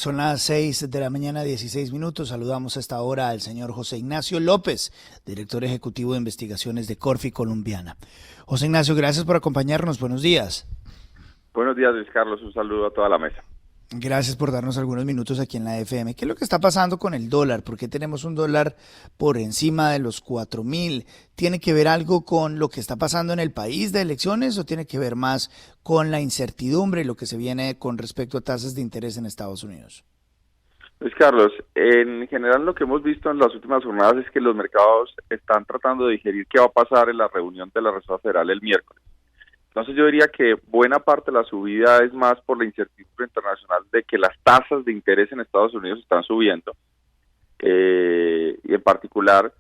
Son las 6 de la mañana, 16 minutos. Saludamos a esta hora al señor José Ignacio López, director ejecutivo de investigaciones de Corfi Colombiana. José Ignacio, gracias por acompañarnos. Buenos días. Buenos días, Luis Carlos. Un saludo a toda la mesa. Gracias por darnos algunos minutos aquí en la FM. ¿Qué es lo que está pasando con el dólar? ¿Por qué tenemos un dólar por encima de los 4.000? ¿Tiene que ver algo con lo que está pasando en el país de elecciones o tiene que ver más con la incertidumbre y lo que se viene con respecto a tasas de interés en Estados Unidos? Luis Carlos, en general lo que hemos visto en las últimas jornadas es que los mercados están tratando de digerir qué va a pasar en la reunión de la Reserva Federal el miércoles. Entonces yo diría que buena parte de la subida es más por la incertidumbre internacional de que las tasas de interés en Estados Unidos están subiendo, y en particular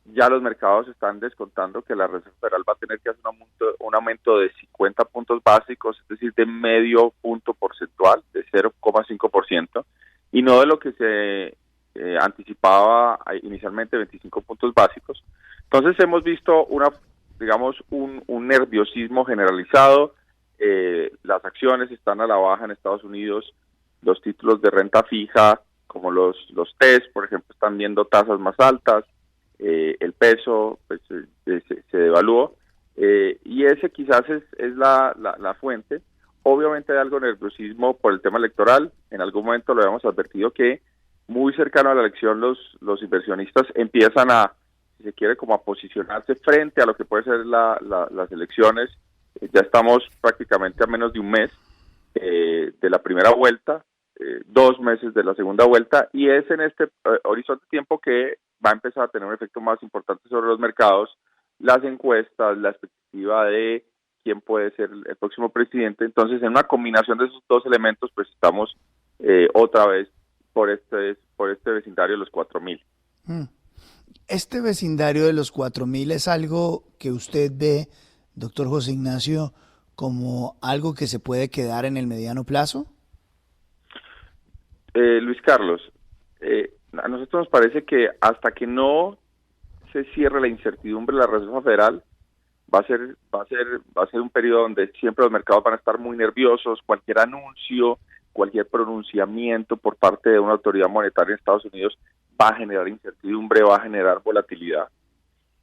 ya los mercados están descontando que la Reserva Federal va a tener que hacer un aumento de 50 puntos básicos, es decir, de medio punto porcentual, de 0,5%, y no de lo que se anticipaba inicialmente 25 puntos básicos. Entonces hemos visto un nerviosismo generalizado. Las acciones están a la baja en Estados Unidos, los títulos de renta fija, como los TES, por ejemplo, están viendo tasas más altas, el peso pues, se devaluó, y ese quizás es la fuente. Obviamente hay algo de nerviosismo por el tema electoral. En algún momento lo habíamos advertido que muy cercano a la elección los inversionistas empiezan a, si se quiere, como a posicionarse frente a lo que puede ser las elecciones. Ya estamos prácticamente a menos de un mes de la primera vuelta, 2 meses de la segunda vuelta, y es en este horizonte de tiempo que va a empezar a tener un efecto más importante sobre los mercados, las encuestas, la expectativa de quién puede ser el próximo presidente. Entonces, en una combinación de esos dos elementos, pues estamos otra vez por este vecindario de los 4.000. Este vecindario de los 4.000 es algo que usted ve, doctor José Ignacio, como algo que se puede quedar en el mediano plazo. Luis Carlos, a nosotros nos parece que hasta que no se cierre la incertidumbre de la Reserva Federal, va a ser un periodo donde siempre los mercados van a estar muy nerviosos. Cualquier anuncio, cualquier pronunciamiento por parte de una autoridad monetaria en Estados Unidos va a generar incertidumbre, va a generar volatilidad.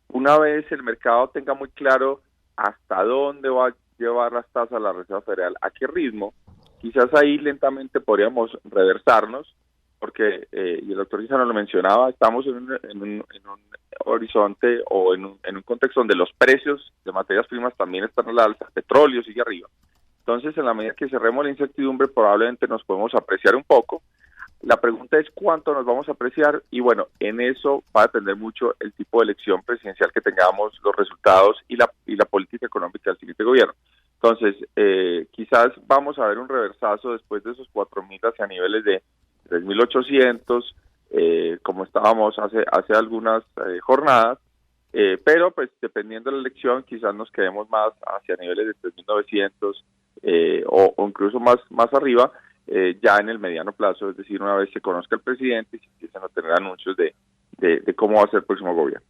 Una vez el mercado tenga muy claro hasta dónde va a llevar las tasas la Reserva Federal, a qué ritmo, quizás ahí lentamente podríamos reversarnos, porque, y el doctor Cisano lo mencionaba, estamos en un horizonte o en un contexto donde los precios de materias primas también están a la alza, petróleo sigue arriba. Entonces, en la medida que cerremos la incertidumbre, probablemente nos podemos apreciar un poco. La pregunta es cuánto nos vamos a apreciar, y bueno, en eso va a depender mucho el tipo de elección presidencial que tengamos, los resultados y la política económica del siguiente gobierno. Entonces, quizás vamos a ver un reversazo después de esos 4.000 hacia niveles de 3.800, como estábamos hace algunas jornadas, pero pues dependiendo de la elección quizás nos quedemos más hacia niveles de 3.900, o incluso más arriba, ya en el mediano plazo, es decir, una vez se conozca el presidente y se empiezan a tener anuncios de cómo va a ser el próximo gobierno.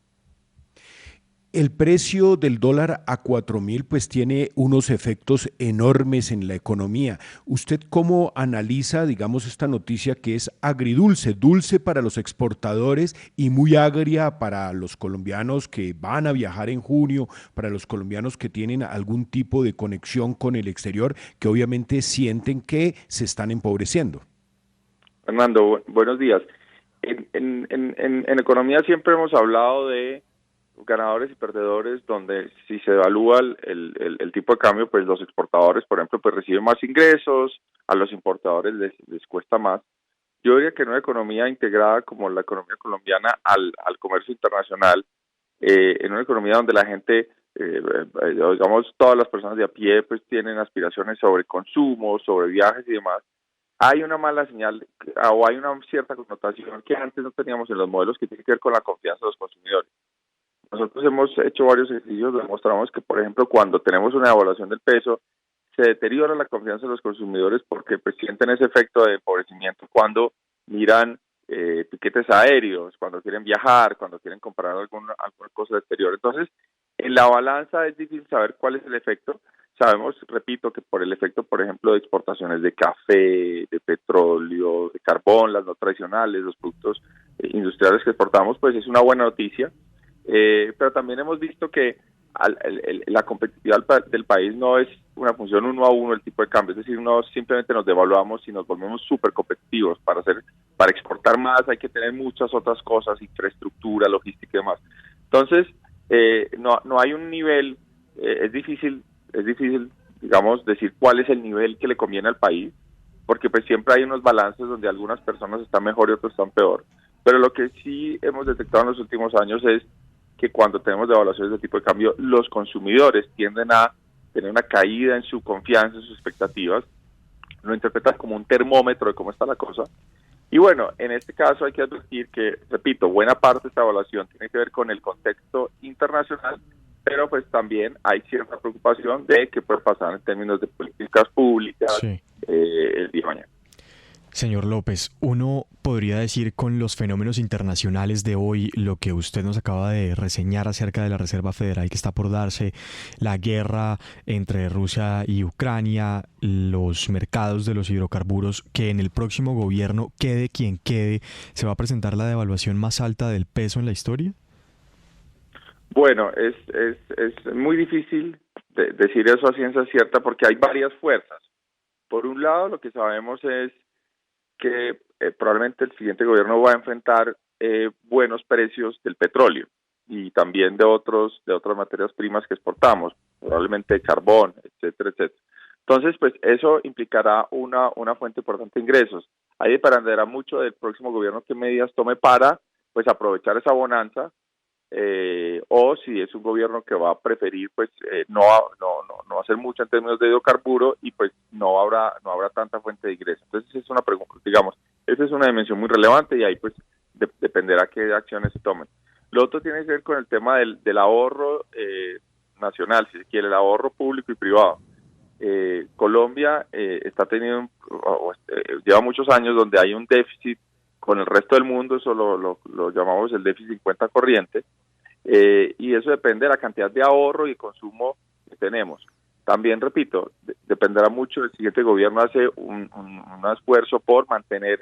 El precio del dólar a 4.000 pues tiene unos efectos enormes en la economía. ¿Usted cómo analiza, digamos, esta noticia que es agridulce, dulce para los exportadores y muy agria para los colombianos que van a viajar en junio, para los colombianos que tienen algún tipo de conexión con el exterior, que obviamente sienten que se están empobreciendo? Fernando, buenos días. En economía siempre hemos hablado de ganadores y perdedores, donde si se evalúa el tipo de cambio, pues los exportadores, por ejemplo, pues reciben más ingresos, a los importadores les cuesta más. Yo diría que en una economía integrada como la economía colombiana al comercio internacional, en una economía donde la gente, digamos, todas las personas de a pie, pues tienen aspiraciones sobre consumo, sobre viajes y demás, hay una mala señal o hay una cierta connotación que antes no teníamos en los modelos, que tiene que ver con la confianza de los consumidores. Nosotros hemos hecho varios ejercicios, demostramos que, por ejemplo, cuando tenemos una devaluación del peso, se deteriora la confianza de los consumidores porque pues, sienten ese efecto de empobrecimiento cuando miran tiquetes aéreos, cuando quieren viajar, cuando quieren comprar alguna cosa del exterior. Entonces, en la balanza es difícil saber cuál es el efecto. Sabemos, repito, que por el efecto, por ejemplo, de exportaciones de café, de petróleo, de carbón, las no tradicionales, los productos industriales que exportamos, pues es una buena noticia. Pero también hemos visto que la competitividad del país no es una función uno a uno el tipo de cambio, es decir, no simplemente nos devaluamos y nos volvemos súper competitivos. Para exportar más hay que tener muchas otras cosas, infraestructura, logística y demás. Entonces, no hay un nivel, es difícil, digamos, decir cuál es el nivel que le conviene al país, porque pues siempre hay unos balances donde algunas personas están mejor y otras están peor. Pero lo que sí hemos detectado en los últimos años es que cuando tenemos devaluaciones de tipo de cambio, los consumidores tienden a tener una caída en su confianza, en sus expectativas, lo interpretan como un termómetro de cómo está la cosa. Y bueno, en este caso hay que advertir que, repito, buena parte de esta evaluación tiene que ver con el contexto internacional, pero pues también hay cierta preocupación de qué puede pasar en términos de políticas públicas el día de mañana. Señor López, uno podría decir con los fenómenos internacionales de hoy, lo que usted nos acaba de reseñar acerca de la Reserva Federal que está por darse, la guerra entre Rusia y Ucrania, los mercados de los hidrocarburos, que en el próximo gobierno, quede quien quede, ¿se va a presentar la devaluación más alta del peso en la historia? Bueno, es muy difícil decir eso a ciencia cierta porque hay varias fuerzas. Por un lado, lo que sabemos es que probablemente el siguiente gobierno va a enfrentar buenos precios del petróleo y también de otras materias primas que exportamos, probablemente carbón, etcétera, etcétera. Entonces, pues eso implicará una fuente importante de ingresos. Ahí dependerá mucho del próximo gobierno qué medidas tome para pues aprovechar esa bonanza, o si es un gobierno que va a preferir pues no hacer mucho en términos de hidrocarburo y pues no habrá tanta fuente de ingresos. Entonces es una pregunta, digamos, esa es una dimensión muy relevante y ahí pues dependerá qué acciones se tomen. Lo otro tiene que ver con el tema del ahorro nacional, si se quiere, el ahorro público y privado. Colombia está teniendo lleva muchos años donde hay un déficit con el resto del mundo, eso lo llamamos el déficit cuenta corriente, y eso depende de la cantidad de ahorro y consumo que tenemos. También, repito, dependerá mucho, el siguiente gobierno hace un esfuerzo por mantener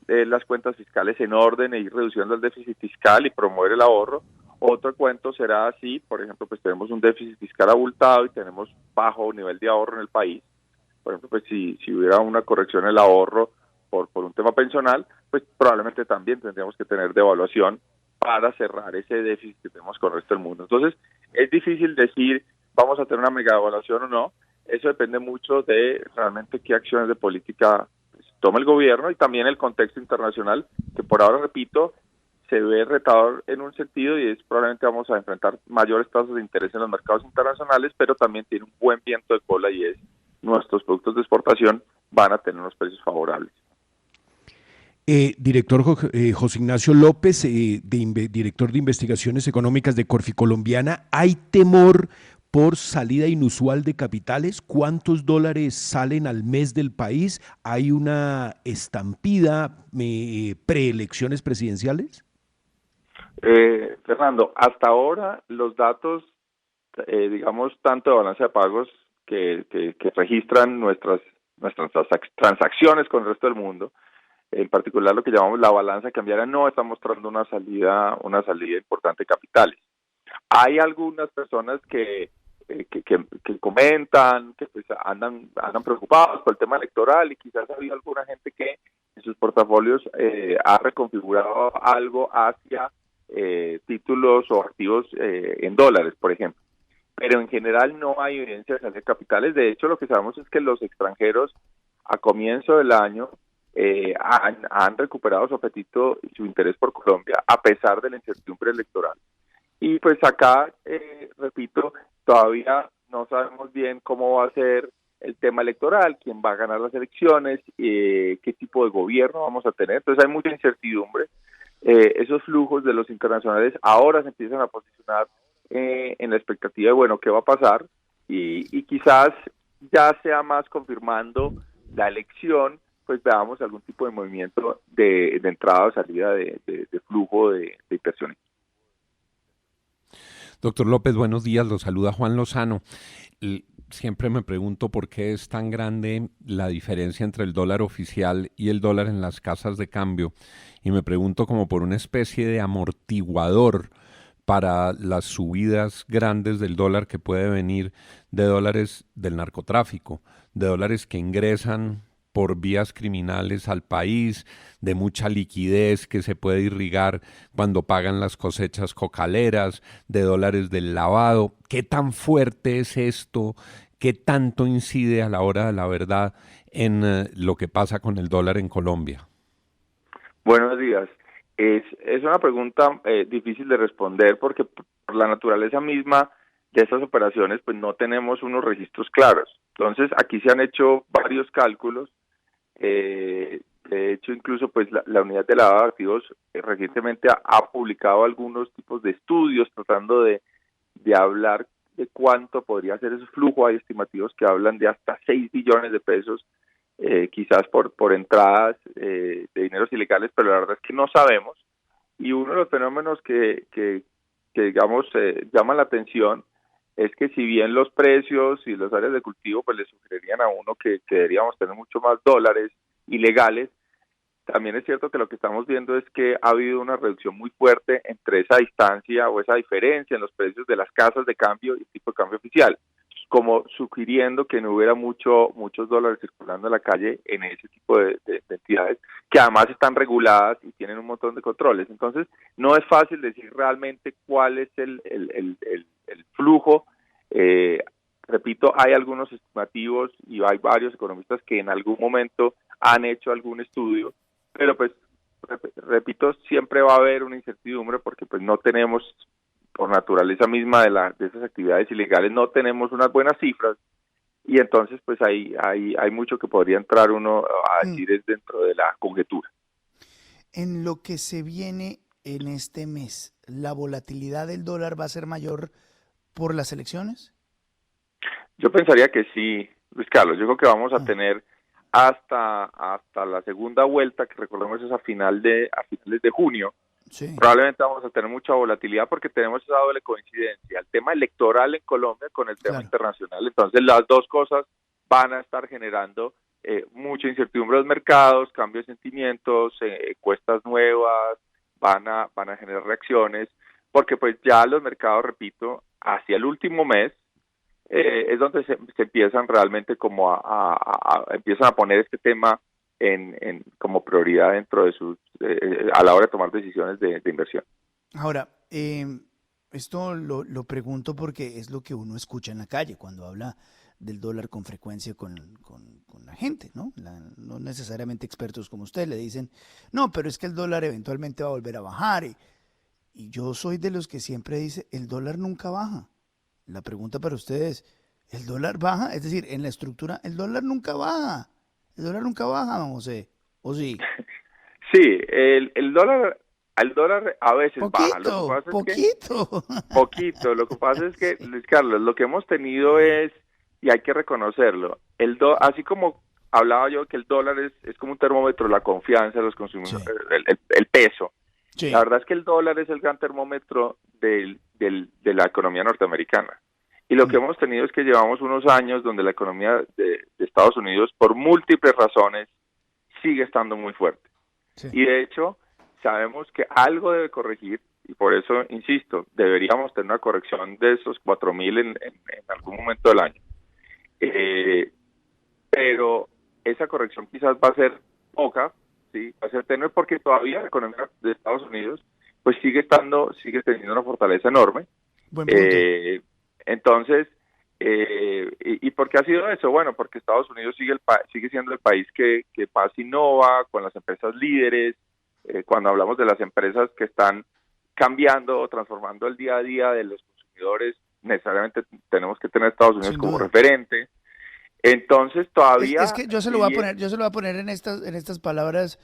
las cuentas fiscales en orden e ir reduciendo el déficit fiscal y promover el ahorro. Otro cuento será así, por ejemplo, pues tenemos un déficit fiscal abultado y tenemos bajo nivel de ahorro en el país. Por ejemplo, pues si hubiera una corrección en el ahorro por un tema pensional, pues probablemente también tendríamos que tener devaluación para cerrar ese déficit que tenemos con el resto del mundo. Entonces, es difícil decir vamos a tener una mega devaluación o no. Eso depende mucho de realmente qué acciones de política pues, toma el gobierno y también el contexto internacional, que por ahora, repito, se ve retador en un sentido y es probablemente vamos a enfrentar mayores tasas de interés en los mercados internacionales, pero también tiene un buen viento de cola y es nuestros productos de exportación van a tener unos precios favorables. Director José Ignacio López, director de Investigaciones Económicas de Corficolombiana, ¿hay temor por salida inusual de capitales? ¿Cuántos dólares salen al mes del país? ¿Hay una estampida preelecciones presidenciales? Fernando, hasta ahora los datos, digamos, tanto de balanza de pagos que registran nuestras transacciones con el resto del mundo, en particular lo que llamamos la balanza cambiaria, no está mostrando una salida importante de capitales. Hay algunas personas que comentan que pues andan preocupados por el tema electoral y quizás ha habido alguna gente que en sus portafolios ha reconfigurado algo hacia títulos o activos en dólares, por ejemplo. Pero en general no hay evidencia de salida de capitales. De hecho, lo que sabemos es que los extranjeros a comienzo del año han recuperado su apetito y su interés por Colombia a pesar de la incertidumbre electoral. Y pues acá, repito, todavía no sabemos bien cómo va a ser el tema electoral, quién va a ganar las elecciones, qué tipo de gobierno vamos a tener. Entonces hay mucha incertidumbre. Esos flujos de los internacionales ahora se empiezan a posicionar en la expectativa de, bueno, qué va a pasar y quizás ya sea más confirmando la elección, pues veamos algún tipo de movimiento de entrada o salida de flujo de inversiones. Doctor López, buenos días, lo saluda Juan Lozano. siempre me pregunto por qué es tan grande la diferencia entre el dólar oficial y el dólar en las casas de cambio. Y me pregunto como por una especie de amortiguador para las subidas grandes del dólar que puede venir de dólares del narcotráfico, de dólares que ingresan por vías criminales al país, de mucha liquidez que se puede irrigar cuando pagan las cosechas cocaleras, de dólares del lavado. ¿Qué tan fuerte es esto? ¿Qué tanto incide a la hora de la verdad en lo que pasa con el dólar en Colombia? Buenos días. Es una pregunta difícil de responder porque por la naturaleza misma de estas operaciones pues no tenemos unos registros claros. Entonces aquí se han hecho varios cálculos. De hecho, incluso pues la unidad de lavado de activos recientemente ha publicado algunos tipos de estudios tratando de hablar de cuánto podría ser ese flujo. Hay estimativos que hablan de hasta 6 billones de pesos, quizás por entradas de dineros ilegales, pero la verdad es que no sabemos. Y uno de los fenómenos que digamos llaman la atención es que si bien los precios y las áreas de cultivo pues le sugerirían a uno que deberíamos tener mucho más dólares ilegales, también es cierto que lo que estamos viendo es que ha habido una reducción muy fuerte entre esa distancia o esa diferencia en los precios de las casas de cambio y el tipo de cambio oficial, como sugiriendo que no hubiera muchos dólares circulando en la calle en ese tipo de entidades, que además están reguladas y tienen un montón de controles. Entonces, no es fácil decir realmente cuál es el flujo. Repito, hay algunos estimativos y hay varios economistas que en algún momento han hecho algún estudio, pero pues, repito, siempre va a haber una incertidumbre porque pues no tenemos, por naturaleza misma de esas actividades ilegales, no tenemos unas buenas cifras, y entonces pues hay mucho que podría entrar uno a decir es dentro de la conjetura. En lo que se viene en este mes, ¿la volatilidad del dólar va a ser mayor por las elecciones? Yo pensaría que sí, Luis Carlos. Yo creo que vamos a tener hasta la segunda vuelta, que recordemos es a finales de junio. Sí. Probablemente vamos a tener mucha volatilidad porque tenemos esa doble coincidencia, el tema electoral en Colombia con el tema internacional. Entonces las dos cosas van a estar generando mucha incertidumbre en los mercados, cambios de sentimientos, encuestas nuevas, van a generar reacciones, porque pues ya los mercados, repito, hacia el último mes es donde se empiezan realmente como empiezan a poner este tema como prioridad dentro de sus a la hora de tomar decisiones de inversión. Ahora, esto lo pregunto porque es lo que uno escucha en la calle cuando habla del dólar con frecuencia con la gente, ¿no? No necesariamente expertos como usted le dicen, no, pero es que el dólar eventualmente va a volver a bajar. Y yo soy de los que siempre dice, el dólar nunca baja. La pregunta para ustedes, ¿el dólar baja? Es decir, en la estructura, el dólar nunca baja. El dólar nunca baja, don José. ¿O sí? Sí, el dólar a veces baja. Poquito. Lo que pasa es que, Luis Carlos, lo que hemos tenido es, y hay que reconocerlo, así como hablaba yo que el dólar es como un termómetro de la confianza de los consumidores, sí. el peso. Sí. La verdad es que el dólar es el gran termómetro de la economía norteamericana. Y lo que hemos tenido es que llevamos unos años donde la economía de Estados Unidos, por múltiples razones, sigue estando muy fuerte. Sí. Y de hecho, sabemos que algo debe corregir, y por eso, insisto, deberíamos tener una corrección de esos 4.000 en algún momento del año. Pero esa corrección quizás va a ser poca, ¿sí? Va a ser tenue porque todavía la economía de Estados Unidos pues sigue teniendo una fortaleza enorme. Buen punto. Entonces, ¿y por qué ha sido eso? Bueno, porque Estados Unidos sigue siendo el país que más innova con las empresas líderes. Cuando hablamos de las empresas que están cambiando o transformando el día a día de los consumidores, necesariamente tenemos que tener a Estados Unidos como referente. Entonces todavía es que yo se lo voy a poner en estas palabras,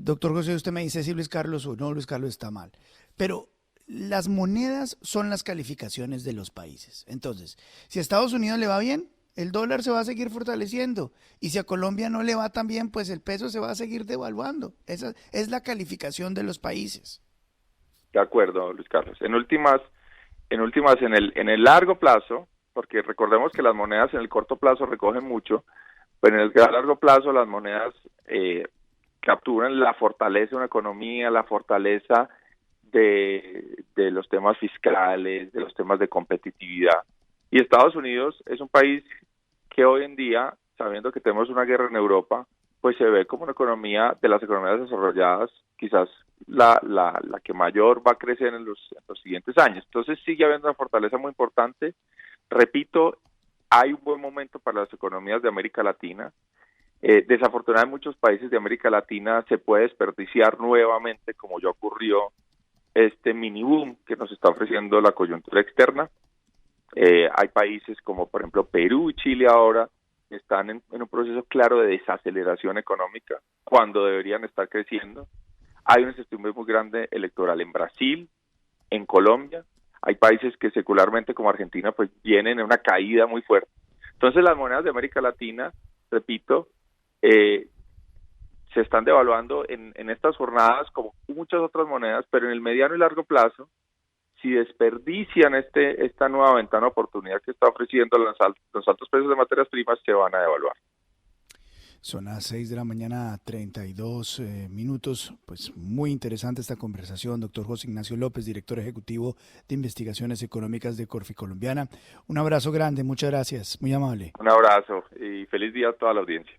doctor José. Usted me dice si Luis Carlos o no, Luis Carlos está mal, pero las monedas son las calificaciones de los países. Entonces, si a Estados Unidos le va bien, el dólar se va a seguir fortaleciendo, y si a Colombia no le va tan bien, pues el peso se va a seguir devaluando. Esa es la calificación de los países. De acuerdo, Luis Carlos. En últimas, en el largo plazo, porque recordemos que las monedas en el corto plazo recogen mucho, pero en el largo plazo las monedas capturan la fortaleza de una economía, la fortaleza de los temas fiscales, de los temas de competitividad. Y Estados Unidos es un país que hoy en día, sabiendo que tenemos una guerra en Europa, pues se ve como una economía de las economías desarrolladas, quizás la que mayor va a crecer en los siguientes años. Entonces sigue habiendo una fortaleza muy importante. Repito, hay un buen momento para las economías de América Latina. Desafortunadamente en muchos países de América Latina se puede desperdiciar nuevamente, como ya ocurrió, este mini boom que nos está ofreciendo la coyuntura externa. Hay países como por ejemplo Perú y Chile ahora que están en un proceso claro de desaceleración económica cuando deberían estar creciendo. Hay una incertidumbre muy grande electoral en Brasil, en Colombia. Hay países que secularmente como Argentina pues vienen en una caída muy fuerte. Entonces las monedas de América Latina, repito, se están devaluando en estas jornadas como muchas otras monedas, pero en el mediano y largo plazo, si desperdician esta nueva ventana de oportunidad que está ofreciendo los altos precios de materias primas, se van a devaluar. Son las 6 de la mañana, 32 minutos. Pues muy interesante esta conversación. Doctor José Ignacio López, director ejecutivo de Investigaciones Económicas de Corfi Colombiana. Un abrazo grande, muchas gracias, muy amable. Un abrazo y feliz día a toda la audiencia.